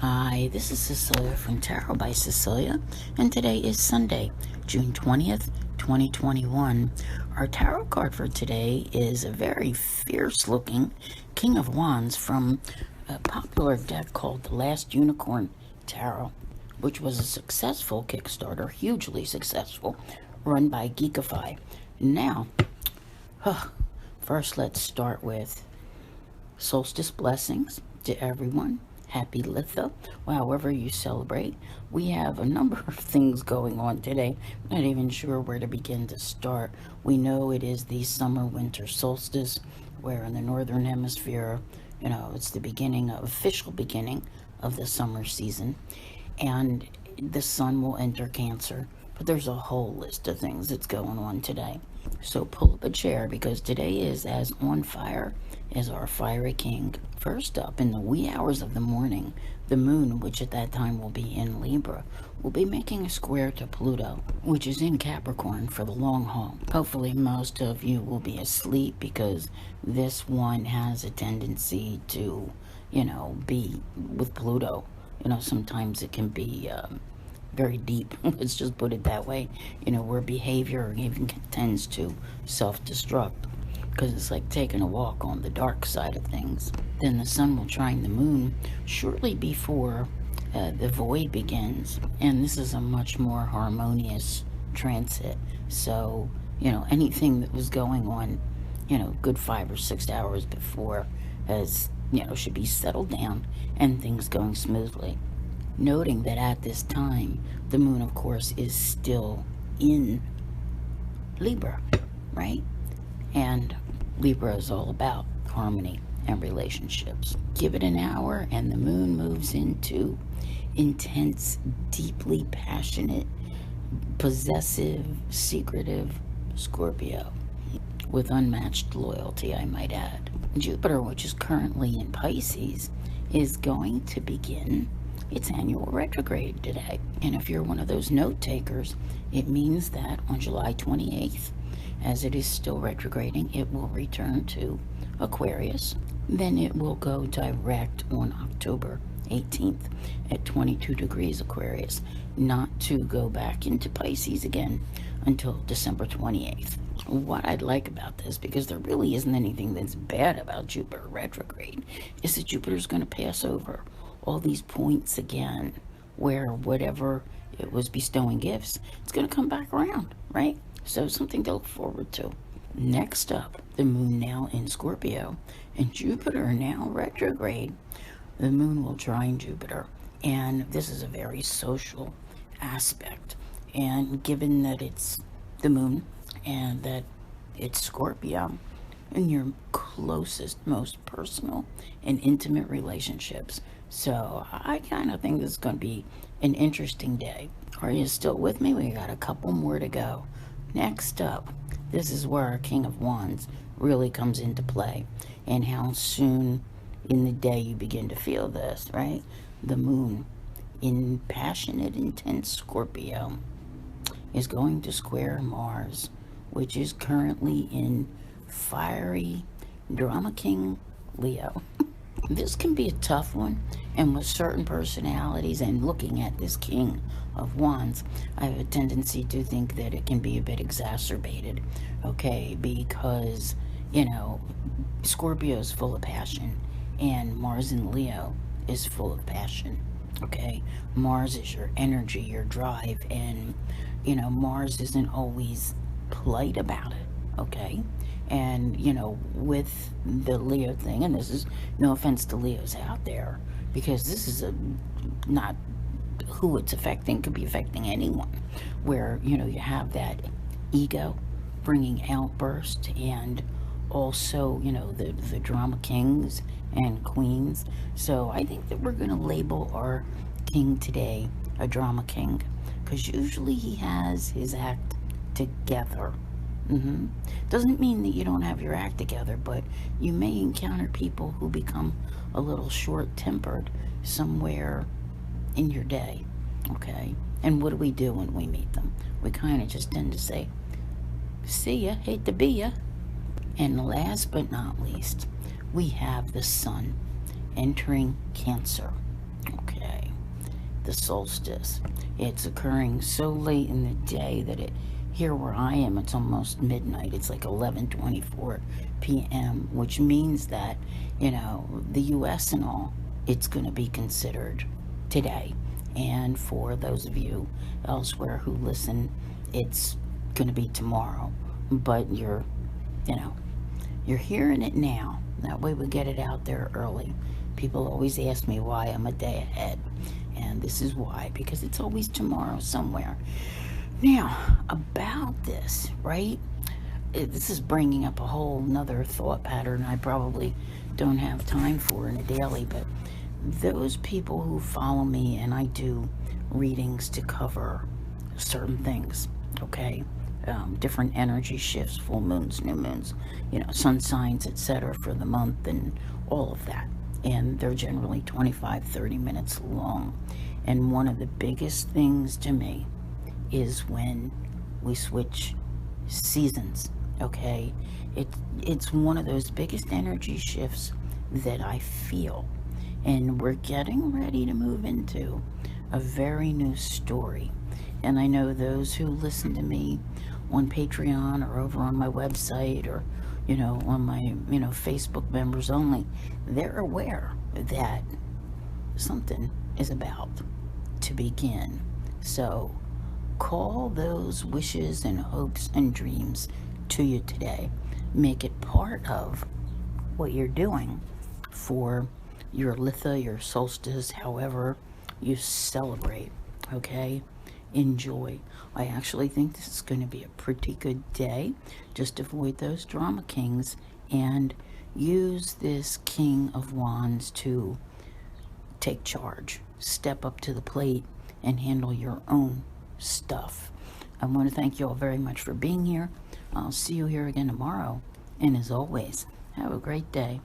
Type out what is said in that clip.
Hi, this is Cecilia from Tarot by Cecilia, and today is Sunday, June 20th, 2021. Our tarot card for today is a very fierce-looking King of Wands from a popular deck called The Last Unicorn Tarot, which was a successful Kickstarter, hugely successful, run by Geekify. Now, first let's start with solstice blessings to everyone. Happy Litha, however you celebrate. We have a number of things going on today. I'm not even sure where to begin to start. We know it is the summer-winter solstice, where in the northern hemisphere, it's the official beginning of the summer season, and the sun will enter Cancer. But there's a whole list of things that's going on today. So pull up a chair, because today is as on fire as our fiery king. First up, in the wee hours of the morning, the moon, which at that time will be in Libra, will be making a square to Pluto, which is in Capricorn for the long haul. Hopefully most of you will be asleep, because this one has a tendency to, be with Pluto. Sometimes it can be very deep. Let's just put it that way. Where behavior even tends to self-destruct, because it's like taking a walk on the dark side of things. Then the sun will trine the moon shortly before the void begins, and this is a much more harmonious transit. So, anything that was going on, good 5 or 6 hours before should be settled down and things going smoothly. Noting that at this time, the moon, of course, is still in Libra, right? And Libra is all about harmony and relationships. Give it an hour and the moon moves into intense, deeply passionate, possessive, secretive Scorpio, with unmatched loyalty, I might add. Jupiter, which is currently in Pisces, is going to begin its annual retrograde today. And if you're one of those note takers, it means that on July 28th, as it is still retrograding, it will return to Aquarius. Then it will go direct on October 18th at 22 degrees Aquarius, not to go back into Pisces again until December 28th. What I'd like about this, because there really isn't anything that's bad about Jupiter retrograde, is that Jupiter's going to pass over all these points again, where whatever it was bestowing gifts, it's going to come back around, right? So something to look forward to. Next up, the moon now in Scorpio and Jupiter now retrograde. The moon will trine Jupiter, and this is a very social aspect. And given that it's the moon and that it's Scorpio, in your closest, most personal and intimate relationships. So I kind of think this is going to be an interesting day. Are you still with me? We got a couple more to go. Next up, this is where our King of Wands really comes into play, and how soon in the day you begin to feel this, right? The moon in passionate, intense Scorpio is going to square Mars, which is currently in fiery drama king Leo. This can be a tough one, and with certain personalities, and looking at this King of Wands, I have a tendency to think that it can be a bit exacerbated, okay, because, Scorpio is full of passion, and Mars in Leo is full of passion, okay? Mars is your energy, your drive, and, Mars isn't always polite about it, okay? And, with the Leo thing, and this is no offense to Leos out there, because this is not who it's affecting, could be affecting anyone, where, you have that ego bringing outburst, and also, the drama kings and queens. So I think that we're going to label our king today a drama king, because usually he has his act together. Doesn't mean that you don't have your act together, but you may encounter people who become a little short-tempered somewhere in your day, okay? And what do we do when we meet them? We kind of just tend to say, see ya, hate to be ya. And last but not least, we have the sun entering Cancer, okay? the solstice. It's occurring so late in the day that here where I am, it's almost midnight. It's like 11:24 p.m., which means that, the U.S. and all, it's going to be considered today. And for those of you elsewhere who listen, it's going to be tomorrow. But you know, you're hearing it now. That way we get it out there early. People always ask me why I'm a day ahead. And this is why, because it's always tomorrow somewhere. Now, about this, right? This is bringing up a whole nother thought pattern I probably don't have time for in a daily, but those people who follow me and I do readings to cover certain things, okay? Different energy shifts, full moons, new moons, sun signs, etc. for the month and all of that. And they're generally 25, 30 minutes long. And one of the biggest things to me is when we switch seasons, okay? It's one of those biggest energy shifts that I feel. And we're getting ready to move into a very new story. And I know those who listen to me on Patreon or over on my website or, on my, Facebook members only, they're aware that something is about to begin. So call those wishes and hopes and dreams to you today. Make it part of what you're doing for your Litha, your solstice, however you celebrate, okay? Enjoy. I actually think this is going to be a pretty good day. Just avoid those drama kings and use this King of Wands to take charge, step up to the plate, and handle your own stuff. I want to thank you all very much for being here. I'll see you here again tomorrow. And as always, have a great day.